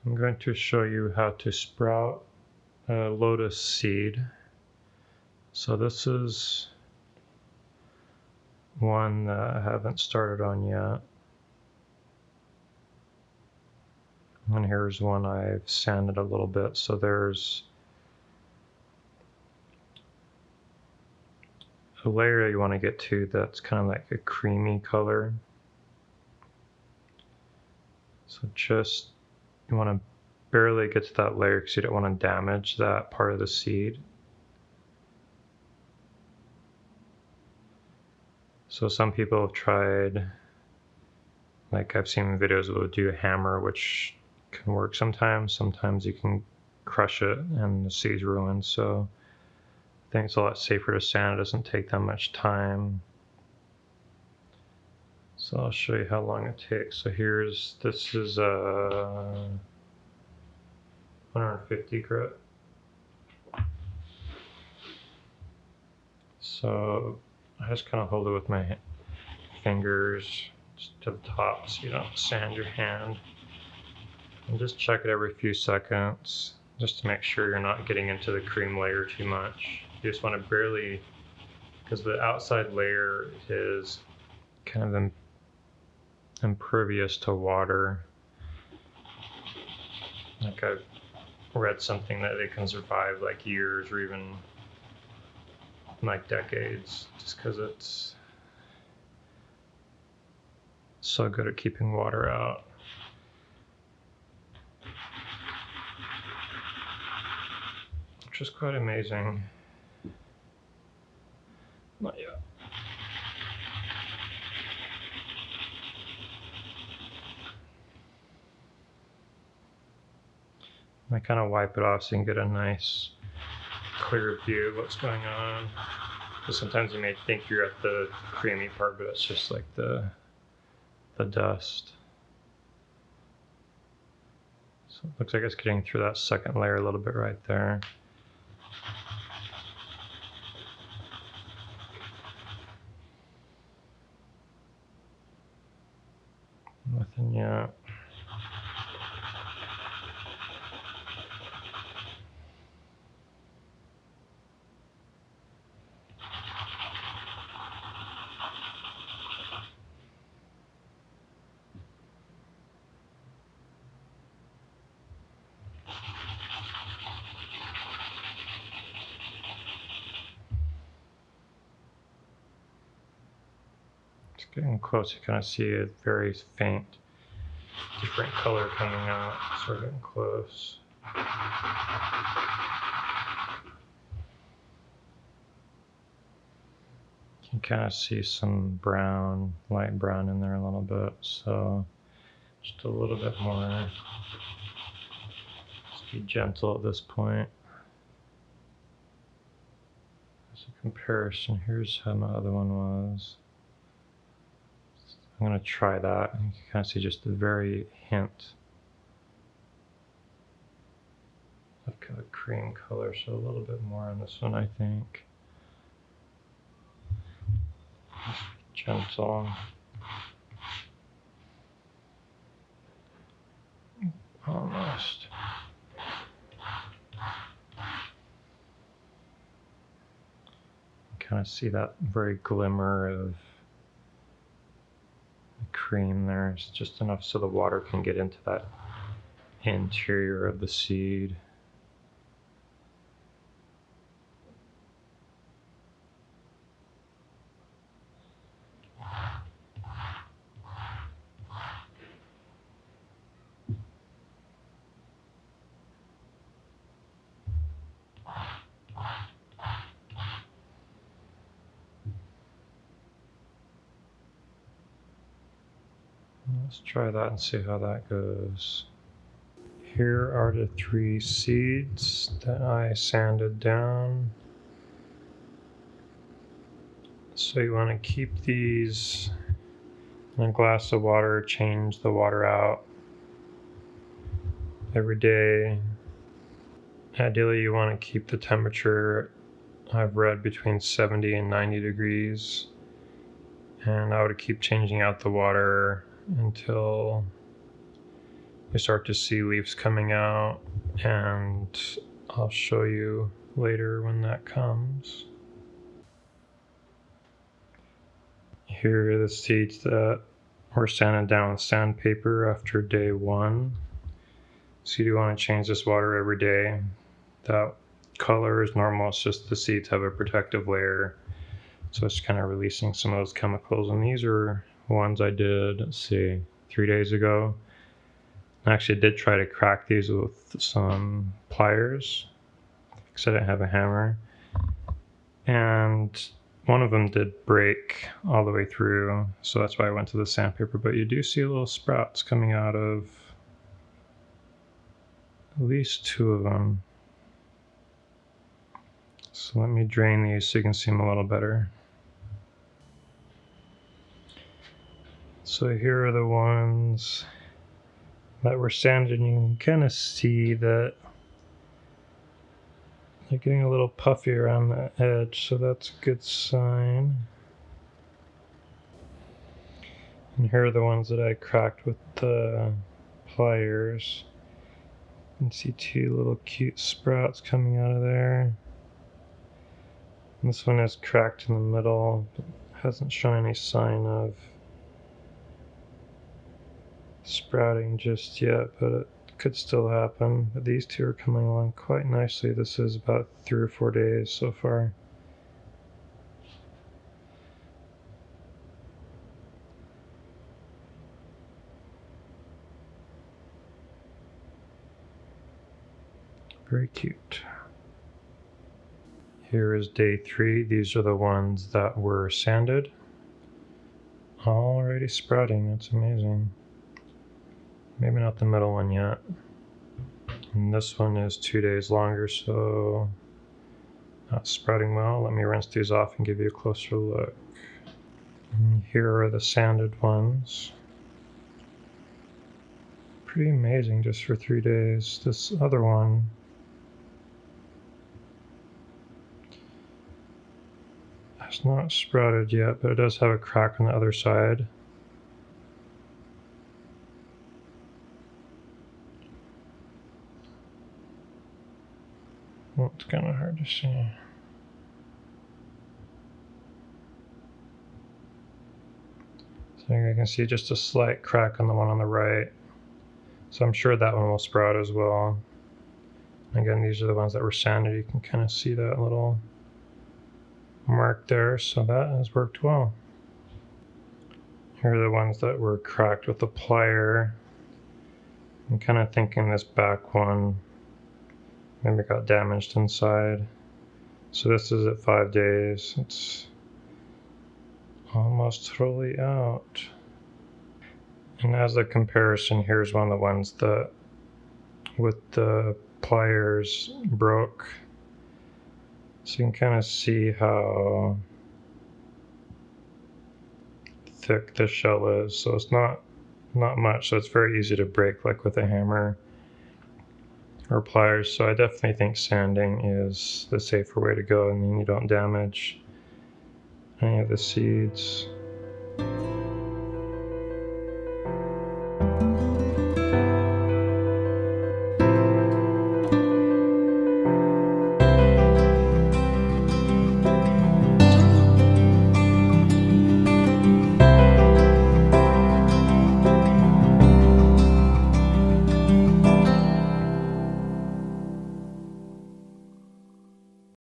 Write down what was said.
I'm going to show you how to sprout a lotus seed. So this is one that I haven't started on yet. And here's one I've sanded a little bit. So there's a layer you want to get to that's kind of like a creamy color. So just you want to barely get to that layer because you don't want to damage that part of the seed. So some people have tried, like I've seen videos that will do a hammer, which can work sometimes. Sometimes you can crush it and the seed's ruined. So I think it's a lot safer to sand. It doesn't take that much time. So I'll show you how long it takes. So this is a 150 grit. So I just kind of hold it with my fingers just to the top so you don't sand your hand. And just check it every few seconds just to make sure you're not getting into the cream layer too much. You just want to barely, because the outside layer is kind of impervious to water. Like I've read something that it can survive like years or even like decades just because it's so good at keeping water out. Which is quite amazing. Not yet. I kind of wipe it off so you can get a nice clear view of what's going on. Because sometimes you may think you're at the creamy part, but it's just like the dust. So it looks like it's getting through that second layer a little bit right there. Nothing yet. It's getting close. You kind of see a very faint, different color coming out. So we're getting close. You can kind of see some brown, light brown in there a little bit. So just a little bit more. Just be gentle at this point. As a comparison, here's how my other one was. I'm going to try that. You can kind of see just a very hint of kind of cream color, so a little bit more on this one, I think. Gentle. Almost. Kind of see that very glimmer of cream there. It's just enough so the water can get into that interior of the seed. Let's try that and see how that goes. Here are the 3 seeds that I sanded down. So you want to keep these in a glass of water, change the water out every day. Ideally you want to keep the temperature, I've read, between 70 and 90 degrees. And I would keep changing out the water until you start to see leaves coming out, and I'll show you later when that comes. Here are the seeds that were sanded down with sandpaper after day 1. So you do want to change this water every day. That color is normal, it's just the seeds have a protective layer. So it's kind of releasing some of those chemicals. And these are ones I did, let's see, 3 days ago. I actually did try to crack these with some pliers because I didn't have a hammer. And one of them did break all the way through, so that's why I went to the sandpaper. But you do see little sprouts coming out of at least 2 of them. So let me drain these so you can see them a little better. So here are the ones that were sanded, and you can kind of see that they're getting a little puffy around the edge, so that's a good sign. And here are the ones that I cracked with the pliers. You can see 2 little cute sprouts coming out of there. And this one is cracked in the middle, but hasn't shown any sign of sprouting just yet, but it could still happen. But these 2 are coming along quite nicely. This is about 3 or 4 days so far. Very cute. Here is day 3. These are the ones that were sanded. Already sprouting, that's amazing. Maybe not the middle one yet. And this one is 2 days longer, so not sprouting well. Let me rinse these off and give you a closer look. And here are the sanded ones. Pretty amazing just for 3 days. This other one has not sprouted yet, but it does have a crack on the other side. Well, it's kind of hard to see. So you can see just a slight crack on the one on the right. So I'm sure that one will sprout as well. Again, these are the ones that were sanded. You can kind of see that little mark there, so that has worked well. Here are the ones that were cracked with a plier. I'm kind of thinking this back one maybe got damaged inside. So this is at 5 days. It's almost totally out. And as a comparison, here's one of the ones that with the pliers broke. So you can kind of see how thick the shell is. So it's not much, so it's very easy to break like with a hammer or pliers. So I definitely think sanding is the safer way to go, and then you don't damage any of the seeds.